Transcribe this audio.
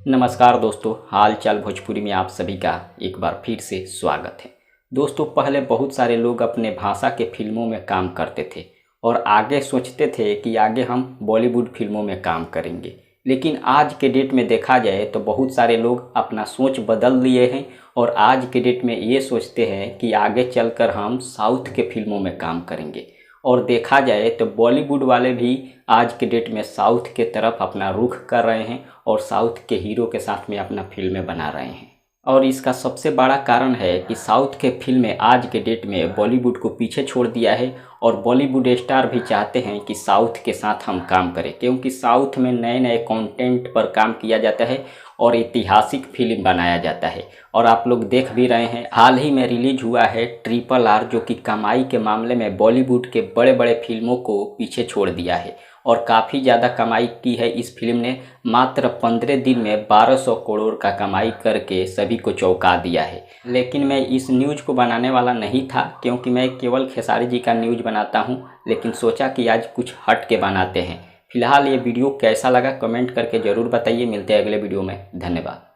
नमस्कार दोस्तों, हाल चाल भोजपुरी में आप सभी का एक बार फिर से स्वागत है। दोस्तों, पहले बहुत सारे लोग अपने भाषा के फिल्मों में काम करते थे और आगे सोचते थे कि आगे हम बॉलीवुड फिल्मों में काम करेंगे। लेकिन आज के डेट में देखा जाए तो बहुत सारे लोग अपना सोच बदल लिए हैं और आज के डेट में ये सोचते हैं कि आगे चलकर हम साउथ के फिल्मों में काम करेंगे। और देखा जाए तो बॉलीवुड वाले भी आज के डेट में साउथ के तरफ अपना रुख कर रहे हैं और साउथ के हीरो के साथ में अपना फिल्में बना रहे हैं। और इसका सबसे बड़ा कारण है कि साउथ के फिल्में आज के डेट में बॉलीवुड को पीछे छोड़ दिया है और बॉलीवुड स्टार भी चाहते हैं कि साउथ के साथ हम काम करें, क्योंकि साउथ में नए नए कंटेंट पर काम किया जाता है और ऐतिहासिक फिल्म बनाया जाता है। और आप लोग देख भी रहे हैं, हाल ही में रिलीज हुआ है RRR, जो कि कमाई के मामले में बॉलीवुड के बड़े बड़े फिल्मों को पीछे छोड़ दिया है और काफ़ी ज़्यादा कमाई की है इस फिल्म ने। मात्र 15 दिन में 1200 करोड़ का कमाई करके सभी को चौंका दिया है। लेकिन मैं इस न्यूज़ को बनाने वाला नहीं था, क्योंकि मैं केवल खेसारी जी का न्यूज़ बनाता हूं, लेकिन सोचा कि आज कुछ हट के बनाते हैं। फिलहाल ये वीडियो कैसा लगा कमेंट करके ज़रूर बताइए। मिलते हैं अगले वीडियो में। धन्यवाद।